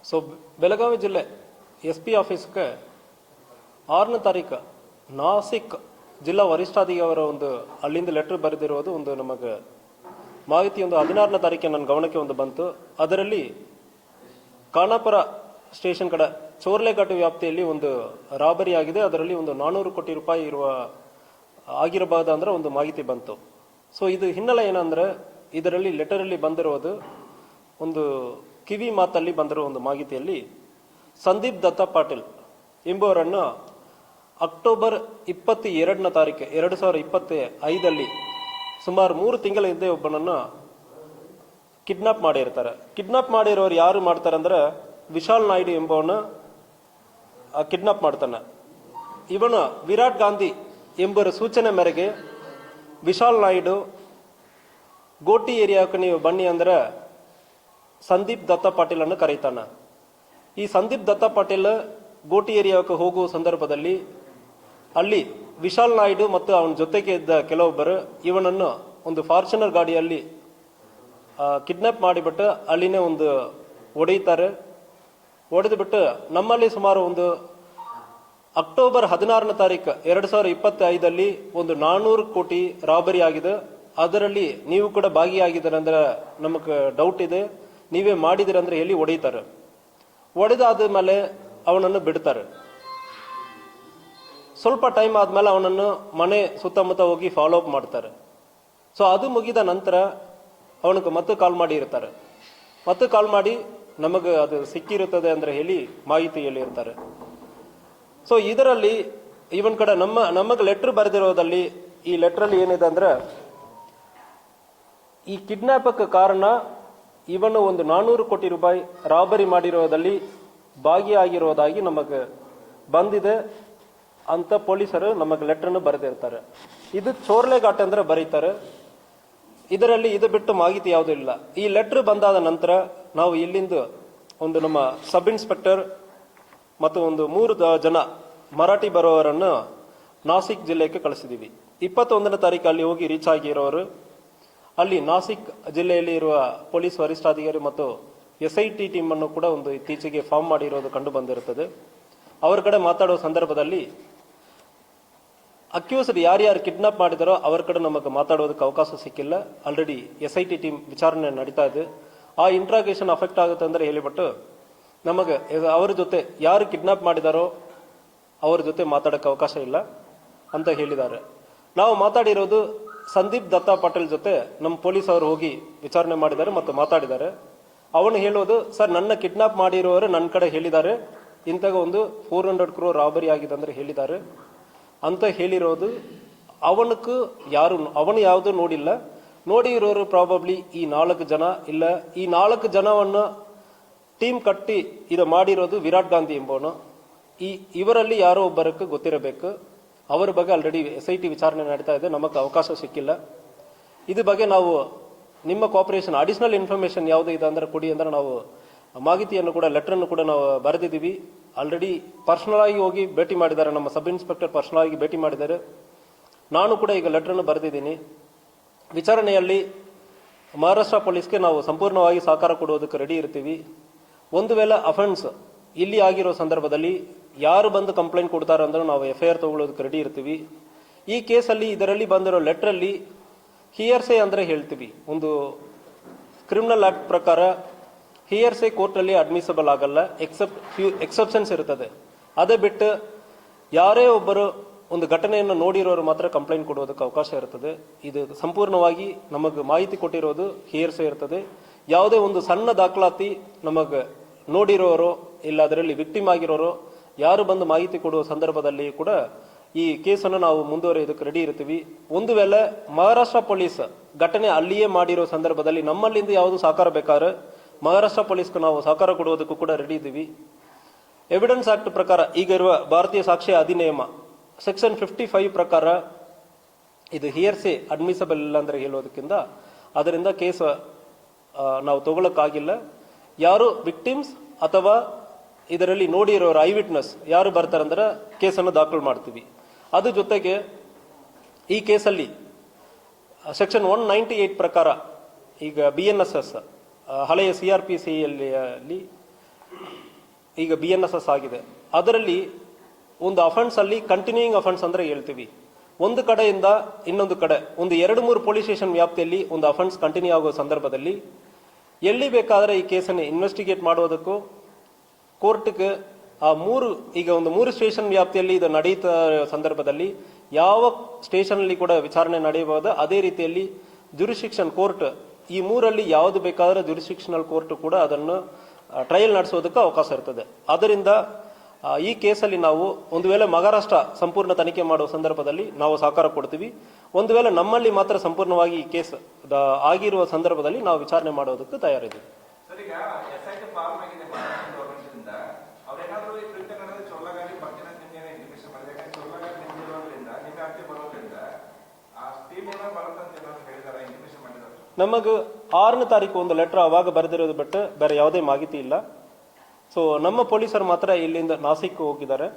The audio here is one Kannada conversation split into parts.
ಸೊ ಬೆಳಗಾವಿ ಜಿಲ್ಲೆ SP ಆಫೀಸ್ಗೆ 6ನೇ ತಾರೀಕು ನಾಸಿಕ್ ಜಿಲ್ಲಾ ವರಿಷ್ಠಾಧಿಕಾರಿಯವರ ಒಂದು ಅಲ್ಲಿಂದ ಲೆಟರ್ ಬರೆದಿರೋದು ಒಂದು ನಮಗೆ ಮಾಹಿತಿ ಒಂದು 16ನೇ ತಾರೀಕಿಗೆ ನನ್ನ ಗಮನಕ್ಕೆ ಒಂದು ಬಂತು. ಅದರಲ್ಲಿ ಖಾನಾಪುರ ಸ್ಟೇಷನ್ ಕಡೆ ಚೋರ್ಲೆಘಾಟ್ ವ್ಯಾಪ್ತಿಯಲ್ಲಿ ಒಂದು ರಾಬರಿ ಆಗಿದೆ, ಅದರಲ್ಲಿ ಒಂದು 400 ಕೋಟಿ ರೂಪಾಯಿ ಆಗಿರಬಹುದು ಅಂದ್ರೆ ಒಂದು ಮಾಹಿತಿ ಬಂತು. ಸೊ ಇದು ಹಿನ್ನೆಲೆ ಏನಂದ್ರೆ ಇದರಲ್ಲಿ ಲೆಟರಲ್ಲಿ ಬಂದಿರೋದು ಒಂದು ಕಿವಿ ಮಾತಲ್ಲಿ ಬಂದಿರೋ ಒಂದು ಮಾಹಿತಿಯಲ್ಲಿ ಸಂದೀಪ್ ದತ್ತ ಪಾಟೀಲ್ ಎಂಬುವರನ್ನು ಅಕ್ಟೋಬರ್ 22ನೇ ತಾರೀಕು 2025 ಸುಮಾರು 3 ತಿಂಗಳ ಹಿಂದೆ ಒಬ್ಬನನ್ನು ಕಿಡ್ನಾಪ್ ಮಾಡಿರ್ತಾರೆ. ಕಿಡ್ನಾಪ್ ಮಾಡಿರೋರು ಯಾರು ಮಾಡ್ತಾರೆ ಅಂದ್ರೆ ವಿಶಾಲ್ ನಾಯ್ಡು ಎಂಬವನ್ನ ಕಿಡ್ನಾಪ್ ಮಾಡ್ತಾನೆ. ಇವನು ವಿರಾಟ್ ಗಾಂಧಿ ಎಂಬರ ಸೂಚನೆ ಮೇರೆಗೆ ವಿಶಾಲ್ ನಾಯ್ಡು ಗೋಟಿ ಏರಿಯಾಕ್ಕೆ ನೀವು ಬನ್ನಿ ಅಂದ್ರೆ ಸಂದೀಪ್ ದತ್ತ ಪಾಟೀಲ್ ಅನ್ನು ಕರೀತಾನೆ. ಈ ಸಂದೀಪ್ ದತ್ತ ಪಾಟೀಲ್ ಗೋಟಿ ಏರಿಯಾಕ್ಕೆ ಹೋಗುವ ಸಂದರ್ಭದಲ್ಲಿ ಅಲ್ಲಿ ವಿಶಾಲ್ ನಾಯ್ಡು ಮತ್ತು ಅವನ ಜೊತೆಗೆ ಇದ್ದ ಕೆಲವೊಬ್ಬರು ಇವನನ್ನು ಒಂದು ಫಾರ್ಚುನರ್ ಗಾಡಿಯಲ್ಲಿ ಕಿಡ್ನಾಪ್ ಮಾಡಿಬಿಟ್ಟು ಅಲ್ಲಿನೇ ಒಂದು ಹೊಡೆಯುತ್ತಾರೆ. ಹೊಡೆದು ಬಿಟ್ಟು ನಮ್ಮಲ್ಲಿ ಸುಮಾರು ಒಂದು ಅಕ್ಟೋಬರ್ 16ನೇ ತಾರೀಕು 2025 ಒಂದು 400 ಕೋಟಿ ರಾಬರಿ ಆಗಿದೆ. ಅದರಲ್ಲಿ ನೀವು ಕೂಡ ಭಾಗಿಯಾಗಿದ್ದಾರೆ ಅಂದ್ರೆ ನಮಗೆ ಡೌಟ್ ಇದೆ, ನೀವೇ ಮಾಡಿದಿರ ಅಂದ್ರೆ ಹೇಳಿ ಹೊಡೆಯುತ್ತಾರೆ. ಹೊಡೆದಾದ ಮೇಲೆ ಅವನನ್ನು ಬಿಡ್ತಾರೆ. ಸ್ವಲ್ಪ ಟೈಮ್ ಆದ್ಮೇಲೆ ಅವನನ್ನು ಮನೆ ಸುತ್ತಮುತ್ತ ಹೋಗಿ ಫಾಲೋ ಅಪ್ ಮಾಡ್ತಾರೆ. ಸೊ ಅದು ಮುಗಿದ ನಂತರ ಅವನಿಗೆ ಮತ್ತೆ ಕಾಲ್ ಮಾಡಿ ಇರ್ತಾರೆ. ಮತ್ತೆ ಕಾಲ್ ಮಾಡಿ ನಮಗೆ ಅದು ಸಿಕ್ಕಿರುತ್ತದೆ ಅಂದ್ರೆ ಹೇಳಿ ಮಾಹಿತಿ ಹೇಳಿರ್ತಾರೆ. ಸೊ ಇದರಲ್ಲಿ ಇವನ್ ಕಡೆ ನಮಗೆ ಲೆಟರ್ ಬರೆದಿರೋದಲ್ಲಿ ಈ ಲೆಟರಲ್ಲಿ ಏನಿದೆ ಅಂದ್ರೆ ಈ ಕಿಡ್ನಾಪಕ್ಕೆ ಕಾರಣ ಇವನು ಒಂದು 400 ಕೋಟಿ ರೂಪಾಯಿ ರಾಬರಿ ಮಾಡಿರೋದಲ್ಲಿ ಭಾಗಿಯಾಗಿರೋದಾಗಿ ನಮಗೆ ಬಂದಿದೆ ಅಂತ ಪೊಲೀಸರು ನಮಗೆ ಲೆಟರ್ನ್ನು ಬರೆದಿರ್ತಾರೆ. ಇದು ಚೋರ್ಲೆಘಾಟ್ ಅಂದ್ರೆ ಬರೀತಾರೆ. ಇದರಲ್ಲಿ ಇದು ಬಿಟ್ಟು ಮಾಹಿತಿ ಯಾವುದೂ ಇಲ್ಲ. ಈ ಲೆಟರ್ ಬಂದಾದ ನಂತರ ನಾವು ಇಲ್ಲಿಂದ ಒಂದು ನಮ್ಮ ಸಬ್ ಇನ್ಸ್ಪೆಕ್ಟರ್ ಮತ್ತು ಒಂದು 3 ಜನ ಮರಾಠಿ ಬರೋವರನ್ನು ನಾಸಿಕ್ ಜಿಲ್ಲೆಗೆ ಕಳಿಸಿದ್ದೀವಿ. 21ನೇ ತಾರೀಕು ಅಲ್ಲಿ ಹೋಗಿ ರೀಚ್ ಆಗಿರೋರು ಅಲ್ಲಿ ನಾಸಿಕ್ ಜಿಲ್ಲೆಯಲ್ಲಿ ಇರುವ ಪೊಲೀಸ್ ವರಿಷ್ಠಾಧಿಕಾರಿ ಮತ್ತು SIT ಟೀಮ್ ಅನ್ನು ಕೂಡ ಒಂದು ಇತ್ತೀಚೆಗೆ ಫಾರ್ಮ್ ಮಾಡಿರೋದು ಕಂಡು ಬಂದಿರುತ್ತದೆ. ಅವರ ಕಡೆ ಮಾತಾಡುವ ಸಂದರ್ಭದಲ್ಲಿ ಅಕ್ಯೂಸ್ಡ್ ಯಾರ್ಯಾರು ಕಿಡ್ನಾಪ್ ಮಾಡಿದಾರೋ ಅವರ ಕಡೆ ನಮಗೆ ಮಾತಾಡೋದಕ್ಕೆ ಅವಕಾಶ ಸಿಕ್ಕಿಲ್ಲ. ಆಲ್ರೆಡಿ SIT ಟೀಮ್ ವಿಚಾರಣೆ ನಡೀತಾ ಇದೆ. ಆ ಇಂಟ್ರಾಗೇಷನ್ ಅಫೆಕ್ಟ್ ಆಗುತ್ತೆ ಅಂದ್ರೆ ಹೇಳಿಬಿಟ್ಟು ನಮಗೆ ಅವರ ಜೊತೆ ಯಾರು ಕಿಡ್ನಾಪ್ ಮಾಡಿದಾರೋ ಅವರ ಜೊತೆ ಮಾತಾಡೋಕ್ಕೆ ಅವಕಾಶ ಇಲ್ಲ ಅಂತ ಹೇಳಿದ್ದಾರೆ. ನಾವು ಮಾತಾಡಿರೋದು ಸಂದೀಪ್ ದತ್ತ ಪಾಟೀಲ್ ಜೊತೆ ನಮ್ಮ ಪೊಲೀಸ್ ಅವರು ಹೋಗಿ ವಿಚಾರಣೆ ಮಾಡಿದ್ದಾರೆ ಮತ್ತು ಮಾತಾಡಿದ್ದಾರೆ. ಅವನು ಹೇಳೋದು, ಸರ್ ನನ್ನ ಕಿಡ್ನಾಪ್ ಮಾಡಿರೋರು ನನ್ನ ಕಡೆ ಹೇಳಿದ್ದಾರೆ, ಇಂತಾಗ ಒಂದು 400 crore ರಾಬರಿ ಆಗಿದೆ ಅಂದ್ರೆ ಹೇಳಿದ್ದಾರೆ ಅಂತ ಹೇಳಿರೋದು. ಅವನು ಯಾವುದು ನೋಡಿಲ್ಲ. ನೋಡಿ ಇರೋರು ಪ್ರಾಬಬ್ಲಿ ಈ 4 ಜನ ಇಲ್ಲ. ಈ 4 ಜನವನ್ನು ಟೀಮ್ ಕಟ್ಟಿ ಇದು ಮಾಡಿರೋದು ವಿರಾಟ್ ಗಾಂಧಿ ಎಂಬವನು. ಇವರಲ್ಲಿ ಯಾರೋ ಒಬ್ಬರಕ್ಕೆ ಗೊತ್ತಿರಬೇಕು. ಅವರ ಬಗ್ಗೆ ಆಲ್ರೆಡಿ SIT ವಿಚಾರಣೆ ನಡೀತಾ ಇದೆ, ನಮಗೆ ಅವಕಾಶ ಸಿಕ್ಕಿಲ್ಲ. ಇದ್ರ ಬಗ್ಗೆ ನಾವು ನಿಮ್ಮ ಕೋಆಪರೇಷನ್ ಅಡಿಷನಲ್ ಇನ್ಫಾರ್ಮೇಶನ್ ಯಾವುದು ಇದೆ ಅಂದ್ರೆ ಕೊಡಿ ಅಂದ್ರೆ ನಾವು ಮಾಹಿತಿಯನ್ನು ಕೂಡ ಲೆಟರ್ನ್ನು ಕೂಡ ನಾವು ಬರೆದಿದ್ದೀವಿ. ಆಲ್ರೆಡಿ ಪರ್ಸನಲ್ ಆಗಿ ಹೋಗಿ ಭೇಟಿ ಮಾಡಿದ್ದಾರೆ, ನಮ್ಮ ಸಬ್ ಇನ್ಸ್ಪೆಕ್ಟರ್ ಪರ್ಸನಲ್ ಆಗಿ ಭೇಟಿ ಮಾಡಿದ್ದಾರೆ. ನಾನು ಕೂಡ ಈಗ ಲೆಟರ್ನ್ನು ಬರೆದಿದ್ದೀನಿ. ವಿಚಾರಣೆಯಲ್ಲಿ ಮಹಾರಾಷ್ಟ್ರ ಪೊಲೀಸ್ಗೆ ನಾವು ಸಂಪೂರ್ಣವಾಗಿ ಸಹಕಾರ ಕೊಡುವುದಕ್ಕೆ ರೆಡಿ ಇರ್ತೀವಿ. ಒಂದು ವೇಳೆ ಅಫೆನ್ಸ್ ಇಲ್ಲಿ ಆಗಿರೋ ಸಂದರ್ಭದಲ್ಲಿ ಯಾರು ಬಂದು ಕಂಪ್ಲೇಂಟ್ ಕೊಡ್ತಾರೆ ಅಂದ್ರೆ ನಾವು FIR ತಗೊಳ್ಳೋದಕ್ಕೆ ರೆಡಿ ಇರ್ತೀವಿ. ಈ ಕೇಸಲ್ಲಿ ಇದರಲ್ಲಿ ಬಂದಿರೋ ಲೆಟ್ರಲ್ಲಿ ಹಿಯರ್ಸೆ ಅಂದ್ರೆ ಹೇಳ್ತೀವಿ, ಒಂದು ಕ್ರಿಮಿನಲ್ ಆಕ್ಟ್ ಪ್ರಕಾರ ಹಿಯರ್ಸೆ ಕೋರ್ಟಲ್ಲಿ ಅಡ್ಮಿಸಬಲ್ ಆಗಲ್ಲ, ಎಕ್ಸೆಪ್ಟ್ ಫ್ಯೂ ಎಕ್ಸೆಪ್ಷನ್ಸ್ ಇರ್ತದೆ. ಅದೇ ಬಿಟ್ಟು ಯಾರೇ ಒಬ್ಬರು ಒಂದು ಘಟನೆಯನ್ನು ನೋಡಿರೋರು ಮಾತ್ರ ಕಂಪ್ಲೇಂಟ್ ಕೊಡೋದಕ್ಕೆ ಅವಕಾಶ ಇರ್ತದೆ. ಇದು ಸಂಪೂರ್ಣವಾಗಿ ನಮಗೆ ಮಾಹಿತಿ ಕೊಟ್ಟಿರೋದು ಹಿಯರ್ಸೆ ಇರ್ತದೆ. ಯಾವುದೇ ಒಂದು ಸಣ್ಣ ದಾಖಲಾತಿ ನಮಗೆ ನೋಡಿರೋರು ಇಲ್ಲ ಅದರಲ್ಲಿ ವಿಕ್ಟಿಮ್ ಆಗಿರೋರು ಯಾರು ಬಂದು ಮಾಹಿತಿ ಕೊಡುವ ಸಂದರ್ಭದಲ್ಲಿ ಕೂಡ ಈ ಕೇಸನ್ನು ನಾವು ಮುಂದುವರಿಯೋದಕ್ಕೆ ರೆಡಿ ಇರ್ತೀವಿ. ಒಂದು ವೇಳೆ ಮಹಾರಾಷ್ಟ್ರ ಪೊಲೀಸ್ ಘಟನೆ ಅಲ್ಲಿಯೇ ಮಾಡಿರೋ ಸಂದರ್ಭದಲ್ಲಿ ನಮ್ಮಲ್ಲಿಂದ ಯಾವುದು ಸಹಕಾರ ಬೇಕಾದ್ರೆ ಮಹಾರಾಷ್ಟ್ರ ಪೊಲೀಸ್ಗೆ ನಾವು ಸಹಕಾರ ಕೊಡುವುದಕ್ಕೂ ಕೂಡ ರೆಡಿ ಇದ್ದೀವಿ. ಎವಿಡೆನ್ಸ್ ಆಕ್ಟ್ ಪ್ರಕಾರ ಈಗ ಇರುವ ಭಾರತೀಯ ಸಾಕ್ಷ್ಯ ಅಧಿನಿಯಮ ಸೆಕ್ಷನ್ 55 ಪ್ರಕಾರ ಇದು ಹಿಯರ್ಸೆ ಅಡ್ಮಿಸಬಲ್ ಇಲ್ಲ ಅಂದ್ರೆ ಹೇಳೋದಕ್ಕಿಂತ ಅದರಿಂದ ಕೇಸ್ ನಾವು ತಗೊಳಕ್ಕಾಗಿಲ್ಲ. ಯಾರು ವಿಕ್ಟಿಮ್ಸ್ ಅಥವಾ ಇದರಲ್ಲಿ ನೋಡಿರೋರು ಐ ವಿಟ್ನೆಸ್ ಯಾರು ಬರ್ತಾರಂದ್ರೆ ಕೇಸನ್ನು ದಾಖಲು ಮಾಡ್ತೀವಿ. ಅದ್ರ ಜೊತೆಗೆ ಈ ಕೇಸಲ್ಲಿ ಸೆಕ್ಷನ್ 198 ಪ್ರಕಾರ ಈಗ BNSS ಹಳೆಯ CRPC ಅಲ್ಲಿ ಈಗ BNSS ಆಗಿದೆ, ಅದರಲ್ಲಿ ಒಂದು ಅಫೆನ್ಸ್ ಅಲ್ಲಿ ಕಂಟಿನ್ಯೂಯಿಂಗ್ ಅಫೆನ್ಸ್ ಅಂದ್ರೆ ಹೇಳ್ತೀವಿ. ಒಂದು ಕಡೆಯಿಂದ ಇನ್ನೊಂದು ಕಡೆ ಒಂದು 2-3 ಪೊಲೀಸ್ ಸ್ಟೇಷನ್ ವ್ಯಾಪ್ತಿಯಲ್ಲಿ ಒಂದು ಅಫೆನ್ಸ್ ಕಂಟಿನ್ಯೂ ಆಗೋ ಸಂದರ್ಭದಲ್ಲಿ ಎಲ್ಲಿ ಬೇಕಾದ್ರೆ ಈ ಕೇಸನ್ನು ಇನ್ವೆಸ್ಟಿಗೇಟ್ ಮಾಡೋದಕ್ಕೂ ಕೋರ್ಟ್ಗೆ ಈಗ ಒಂದು 3 ಸ್ಟೇಷನ್ ವ್ಯಾಪ್ತಿಯಲ್ಲಿ ಇದು ನಡೆಯುತ್ತ ಸಂದರ್ಭದಲ್ಲಿ ಯಾವ ಸ್ಟೇಷನ್ ಅಲ್ಲಿ ಕೂಡ ವಿಚಾರಣೆ ನಡೆಯಬಹುದು. ಅದೇ ರೀತಿಯಲ್ಲಿ ಜುರಿಸ್ಡಿಕ್ಷನ್ ಕೋರ್ಟ್ ಈ 3ರಲ್ಲಿ ಯಾವುದು ಬೇಕಾದ್ರೆ ಜುರಿಸ್ಡಿಕ್ಷನಲ್ ಕೋರ್ಟ್ ಕೂಡ ಅದನ್ನು ಟ್ರಯಲ್ ನಡೆಸೋದಕ್ಕೆ ಅವಕಾಶ ಇರ್ತದೆ. ಅದರಿಂದ ಈ ಕೇಸಲ್ಲಿ ನಾವು ಒಂದು ವೇಳೆ ಮಹಾರಾಷ್ಟ್ರ ಸಂಪೂರ್ಣ ತನಿಖೆ ಮಾಡುವ ಸಂದರ್ಭದಲ್ಲಿ ನಾವು ಸಹಕಾರ ಕೊಡ್ತೀವಿ. ಒಂದು ವೇಳೆ ನಮ್ಮಲ್ಲಿ ಮಾತ್ರ ಸಂಪೂರ್ಣವಾಗಿ ಈ ಕೇಸ್ ಆಗಿರುವ ಸಂದರ್ಭದಲ್ಲಿ ನಾವು ವಿಚಾರಣೆ ಮಾಡೋದಕ್ಕೆ ತಯಾರಿದ್ದೀವಿ. ನಮಗೆ 6ನೇ ತಾರೀಕು ಒಂದು ಲೆಟರ್ ಅವಾಗ ಬರೆದಿರೋದು ಬಿಟ್ಟು ಬೇರೆ ಯಾವುದೇ ಮಾಹಿತಿ ಇಲ್ಲ. ಸೊ ನಮ್ಮ ಪೊಲೀಸರು ಮಾತ್ರ ಇಲ್ಲಿಂದ ನಾಸಿಕ್ ಹೋಗಿದ್ದಾರೆ.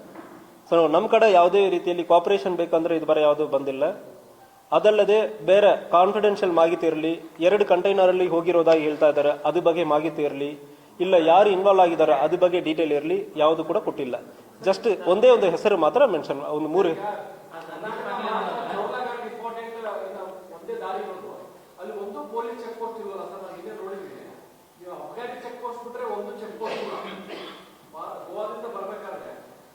ಸೊ ನಮ್ಮ ಕಡೆ ಯಾವುದೇ ರೀತಿಯಲ್ಲಿ ಕೋಆಪರೇಷನ್ ಬೇಕಂದ್ರೆ ಇದು ಬೇರೆ ಯಾವುದೂ ಬಂದಿಲ್ಲ. ಅದಲ್ಲದೆ ಬೇರೆ ಕಾನ್ಫಿಡೆನ್ಷಿಯಲ್ ಮಾಹಿತಿ ಇರಲಿ, 2 ಕಂಟೈನರ್ ಅಲ್ಲಿ ಹೋಗಿರೋದಾಗಿ ಹೇಳ್ತಾ ಇದ್ದಾರೆ, ಅದ್ರ ಬಗ್ಗೆ ಮಾಹಿತಿ ಇರಲಿ, ಇಲ್ಲ ಯಾರು ಇನ್ವಾಲ್ವ್ ಆಗಿದ್ದಾರೆ ಅದ್ರ ಬಗ್ಗೆ ಡೀಟೇಲ್ ಇರಲಿ, ಯಾವುದು ಕೂಡ ಕೊಟ್ಟಿಲ್ಲ. ಜಸ್ಟ್ ಒಂದೇ ಒಂದು ಹೆಸರು ಮಾತ್ರ ಮೆನ್ಷನ್, ಒಂದು 3 ಅಲ್ಲಿ ಒಂದು ಪೊಲೀಸ್ ಚೆಕ್ ಪೋಸ್ಟ್ ಇಲ್ವಲ್ಲ ಸರ್, ನಾನು ಇದೇ ನೋಡಿದ್ದೀನಿ. ನೀವು ಅಬ್ಗಾಟಿ ಚೆಕ್ ಪೋಸ್ಟ್ ಬಿಟ್ರೆ ಒಂದು ಚೆಕ್ ಪೋಸ್ಟ್ ಗೋವಾದಿಂದ ಬರ್ಬೇಕಾದ್ರೆ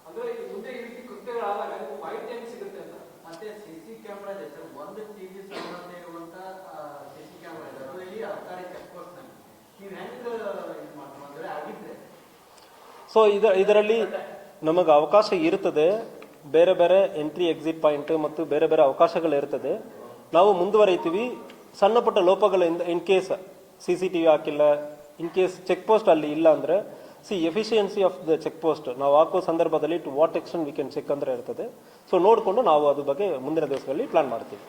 ಅಂದ್ರೆ ಮುಂದೆ ಈ ರೀತಿ ಕೃತ್ಯಗಳಾದಾಗ ನಿಮ್ಗೆ ಮಾಹಿತಿ ಹೆಂಗ್ ಸಿಗುತ್ತೆ ಅಂತ. ಮತ್ತೆ ಸಿಸಿ ಕ್ಯಾಮ್ರಾ ಇದೆ ಸರ್, ಒಂದು ಟಿವಿ ಸಂಬಂಧ ಇರುವಂತ ಸಿಸಿ ಕ್ಯಾಮ್ರಾ ಇದೆ, ಅದು ಇಲ್ಲಿ ಅಬ್ಕಾರಿ ಚೆಕ್ ಪೋಸ್ಟ್ ನಲ್ಲಿ ನೀವು ಹೆಂಗ್ ಮಾಡಿದ್ರೆ ಆಗಿದ್ರೆ. ಸೊ ಇದರಲ್ಲಿ ನಮಗೆ ಅವಕಾಶ ಇರ್ತದೆ, ಬೇರೆ ಬೇರೆ ಎಂಟ್ರಿ ಎಕ್ಸಿಟ್ ಪಾಯಿಂಟ್ ಮತ್ತು ಬೇರೆ ಬೇರೆ ಅವಕಾಶಗಳು ಇರ್ತದೆ. ನಾವು ಮುಂದುವರಿತೀವಿ. ಸಣ್ಣ ಪುಟ್ಟ ಲೋಪಗಳಿಂದ ಇನ್ ಕೇಸ್ CCTV ಹಾಕಿಲ್ಲ, ಇನ್ ಕೇಸ್ ಚೆಕ್ ಪೋಸ್ಟ್ ಅಲ್ಲಿ ಇಲ್ಲ ಅಂದ್ರೆ efficiency of the check post ನಾವು ಹಾಕೋ ಸಂದರ್ಭದಲ್ಲಿ to what extent we can check ಅಂದ್ರೆ ಇರ್ತದೆ. ಸೊ ನೋಡಿಕೊಂಡು ನಾವು ಅದ್ರ ಬಗ್ಗೆ ಮುಂದಿನ ದಿವಸಗಳಲ್ಲಿ ಪ್ಲಾನ್ ಮಾಡ್ತೀವಿ.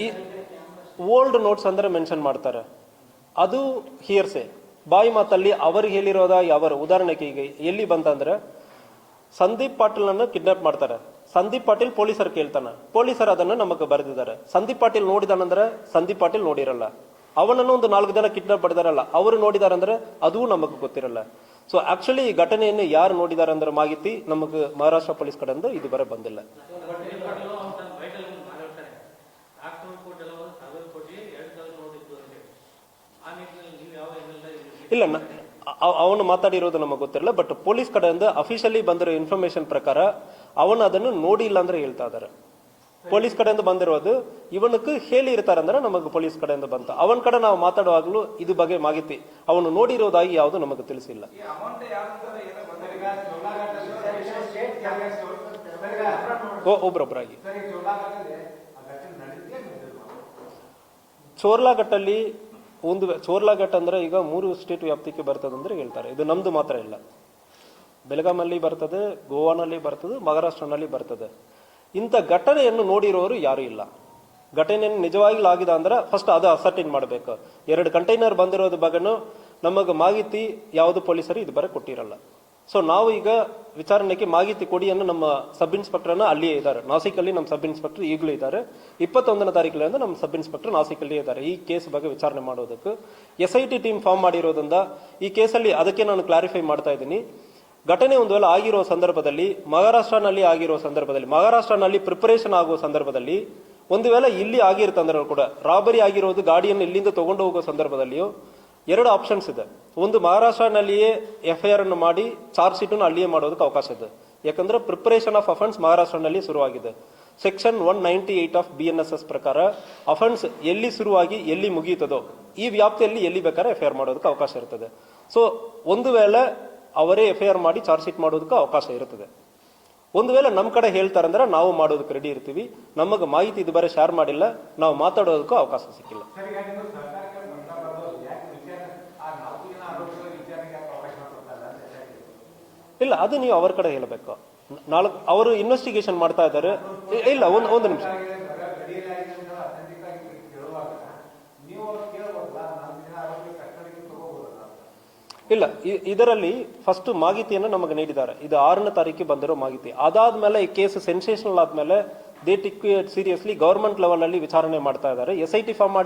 ಈ ಓಲ್ಡ್ ನೋಟ್ಸ್ ಅಂದ್ರೆ ಮೆನ್ಷನ್ ಮಾಡ್ತಾರೆ, ಅದು ಹಿಯರ್ಸೆ ಬಾಯಿ ಮಾತಲ್ಲಿ ಅವ್ರಿಗೆ ಹೇಳಿರೋದ ಯಾವ ಉದಾಹರಣೆಗೆ ಈಗ ಎಲ್ಲಿ ಬಂತಂದ್ರೆ ಸಂದೀಪ್ ಪಾಟೀಲ್ ಅನ್ನು ಕಿಡ್ನಾಪ್ ಮಾಡ್ತಾರೆ. ಸಂದೀಪ್ ಪಾಟೀಲ್ ಪೊಲೀಸರು ಕೇಳ್ತಾನೆ, ಪೊಲೀಸರು ಅದನ್ನ ನಮಗೆ ಬರೆದಿದ್ದಾರೆ. ಸಂದೀಪ್ ಪಾಟೀಲ್ ನೋಡಿದಾನಂದ್ರೆ ಸಂದೀಪ್ ಪಾಟೀಲ್ ನೋಡಿರಲ್ಲ, ಅವನನ್ನು ಒಂದು 4 ಜನ ಕಿಡ್ನಾಪ್ ಮಾಡಿದಾರಲ್ಲ ಅವರು ನೋಡಿದಾರಂದ್ರೆ ಅದೂ ನಮಗೆ ಗೊತ್ತಿರಲ್ಲ. ಸೊ ಆಕ್ಚುಲಿ ಈ ಘಟನೆಯನ್ನು ಯಾರು ನೋಡಿದಾರೆ ಅಂದ್ರೆ ಮಾಹಿತಿ ನಮಗೆ ಮಹಾರಾಷ್ಟ್ರ ಪೊಲೀಸ್ ಕಡೆಯಿಂದ ಇದು ಬರ ಬಂದಿಲ್ಲ. ಇಲ್ಲ, ಅವನು ಮಾತಾಡಿರೋದು ನಮಗೆ ಗೊತ್ತಿರಲ್ಲ. ಬಟ್ ಪೊಲೀಸ್ ಕಡೆಯಿಂದ ಅಫಿಷಿಯಲಿ ಬಂದಿರೋ ಇನ್ಫಾರ್ಮೇಶನ್ ಪ್ರಕಾರ ಅವನು ಅದನ್ನು ನೋಡಿಲ್ಲ ಅಂದ್ರೆ ಹೇಳ್ತಾ ಇದಾರೆ. ಪೊಲೀಸ್ ಕಡೆಯಿಂದ ಬಂದಿರೋದು ಇವನಕ್ಕೆ ಹೇಳಿ ಇರ್ತಾರಂದ್ರೆ ನಮಗೆ ಪೊಲೀಸ್ ಕಡೆಯಿಂದ ಬಂತ. ಅವನ ಕಡೆ ನಾವು ಮಾತಾಡುವಾಗಲೂ ಇದು ಬಗ್ಗೆ ಮಾಹಿತಿ ಅವನು ನೋಡಿರೋದಾಗಿ ಯಾವುದು ನಮಗೆ ತಿಳಿಸಿಲ್ಲ. ಒಬ್ರೊಬ್ಬರಾಗಿ ಚೋರ್ಲಾಘಟ್ಟಲ್ಲಿ ಚೋರ್ಲಾಘಟ್ಟ ಅಂದ್ರೆ ಈಗ 3 ಸ್ಟೇಟ್ ವ್ಯಾಪ್ತಿಗೆ ಬರ್ತದೆ ಅಂದ್ರೆ ಹೇಳ್ತಾರೆ. ಇದು ನಮ್ದು ಮಾತ್ರ ಇಲ್ಲ, ಬೆಳಗಾಮಲ್ಲಿ ಬರ್ತದೆ, ಗೋವಾನಲ್ಲಿ ಬರ್ತದೆ, ಮಹಾರಾಷ್ಟ್ರನಲ್ಲಿ ಬರ್ತದೆ. ಇಂಥ ಘಟನೆಯನ್ನು ನೋಡಿರೋರು ಯಾರು ಇಲ್ಲ. ಘಟನೆಯನ್ನು ನಿಜವಾಗಿ ಆಗಿದೆ ಅಂದ್ರೆ ಫಸ್ಟ್ ಅದು ಅಸರ್ಟೈನ್ ಮಾಡಬೇಕು. 2 ಕಂಟೈನರ್ ಬಂದಿರೋದ್ರ ಬಗ್ಗೆನೂ ನಮಗೆ ಮಾಹಿತಿ ಯಾವುದು ಪೊಲೀಸರು ಇದು ಬರ ಕೊಟ್ಟಿರಲ್ಲ. ಸೊ ನಾವು ಈಗ ವಿಚಾರಣೆಗೆ ಮಾಹಿತಿ ಕೊಡಿ ಅನ್ನೋ ನಮ್ಮ ಸಬ್ ಇನ್ಸ್ಪೆಕ್ಟರ್ನ ಅಲ್ಲಿಯೇ ಇದ್ದಾರೆ. ನಾಸಿಕಲ್ಲಿ ನಮ್ಮ ಸಬ್ ಇನ್ಸ್ಪೆಕ್ಟರ್ ಈಗಲೂ ಇದ್ದಾರೆ. 21ನೇ ತಾರೀಕಿನಿಂದ ನಮ್ಮ ಸಬ್ ಇನ್ಸ್ಪೆಕ್ಟರ್ ನಾಸಿಕಲ್ಲಿ ಇದ್ದಾರೆ ಈ ಕೇಸ್ ಬಗ್ಗೆ ವಿಚಾರಣೆ ಮಾಡೋದಕ್ಕೆ. SIT ಟೀಮ್ ಫಾರ್ಮ್ ಮಾಡಿರೋದ್ರಿಂದ ಈ ಕೇಸಲ್ಲಿ ಅದಕ್ಕೆ ನಾನು ಕ್ಲಾರಿಫೈ ಮಾಡ್ತಾ ಇದ್ದೀನಿ. ಘಟನೆ ಒಂದು ವೇಳೆ ಆಗಿರೋ ಸಂದರ್ಭದಲ್ಲಿ ಮಹಾರಾಷ್ಟ್ರನಲ್ಲಿ ಆಗಿರೋ ಸಂದರ್ಭದಲ್ಲಿ ಮಹಾರಾಷ್ಟ್ರನಲ್ಲಿ ಪ್ರಿಪರೇಷನ್ ಆಗುವ ಸಂದರ್ಭದಲ್ಲಿ ಒಂದು ವೇಳೆ ಇಲ್ಲಿ ಆಗಿರ್ತಂದ್ರೆ ಕೂಡ ರಾಬರಿ ಆಗಿರೋದು ಗಾಡಿಯನ್ನು ಇಲ್ಲಿಂದ ತಗೊಂಡು ಹೋಗೋ ಸಂದರ್ಭದಲ್ಲಿಯೂ 2 ಆಪ್ಷನ್ಸ್ ಇದೆ. ಒಂದು ಮಹಾರಾಷ್ಟ್ರನಲ್ಲಿಯೇ FIR ಅನ್ನು ಮಾಡಿ ಚಾರ್ಜ್ ಶೀಟ್ ಅನ್ನು ಅಲ್ಲಿಯೇ ಮಾಡೋದಕ್ಕೆ ಅವಕಾಶ ಇದೆ. ಯಾಕಂದ್ರೆ ಪ್ರಿಪರೇಷನ್ ಆಫ್ ಅಫೆನ್ಸ್ ಮಹಾರಾಷ್ಟ್ರನಲ್ಲಿ ಶುರುವಾಗಿದೆ. ಸೆಕ್ಷನ್ 198 ಆಫ್ BNSS ಪ್ರಕಾರ ಅಫೆನ್ಸ್ ಎಲ್ಲಿ ಶುರುವಾಗಿ ಎಲ್ಲಿ ಮುಗಿಯುತ್ತದೋ ಈ ವ್ಯಾಪ್ತಿಯಲ್ಲಿ ಎಲ್ಲಿ ಬೇಕಾದ್ರೆ FIR ಮಾಡೋದಕ್ಕೆ ಅವಕಾಶ ಇರ್ತದೆ. ಸೊ ಒಂದು ವೇಳೆ ಅವರೇ FIR ಮಾಡಿ ಚಾರ್ಜ್ ಶೀಟ್ ಮಾಡೋದಕ್ಕೆ ಅವಕಾಶ ಇರುತ್ತದೆ. ಒಂದು ವೇಳೆ ನಮ್ಮ ಕಡೆ ಹೇಳ್ತಾರಂದ್ರೆ ನಾವು ಮಾಡೋದಕ್ಕೆ ರೆಡಿ ಇರ್ತೀವಿ. ನಮಗೆ ಮಾಹಿತಿ ಇದು ಬೇರೆ ಶೇರ್ ಮಾಡಿಲ್ಲ, ನಾವು ಮಾತಾಡೋದಕ್ಕೂ ಅವಕಾಶ ಸಿಕ್ಕಿಲ್ಲ. ಇಲ್ಲ, ಅದು ನೀವು ಅವ್ರ ಕಡೆ ಹೇಳಬೇಕು. ನಾಳೆ ಅವರು ಇನ್ವೆಸ್ಟಿಗೇಷನ್ ಮಾಡ್ತಾ ಇದ್ದಾರೆ. ಇಲ್ಲ, ಒಂದು ನಿಮಿಷ. ಇಲ್ಲ, ಇದರಲ್ಲಿ ಫಸ್ಟ್ ಮಾಹಿತಿಯನ್ನು ನಮಗೆ ನೀಡಿದ್ದಾರೆ. ಇದು 6ನೇ ತಾರೀಕಿಗೆ ಬಂದಿರೋ ಮಾಹಿತಿ. ಅದಾದ್ಮೇಲೆ ಈ ಕೇಸ್ ಸೆನ್ಸೇಷನಲ್ ಆದ್ಮೇಲೆ they take it seriously. Government level ಅಲ್ಲಿ ವಿಚಾರಣೆ ಮಾಡ್ತಾ ಇದ್ದಾರೆ. SIT ಫಾರ್ಮ್ ಮಾಡಿ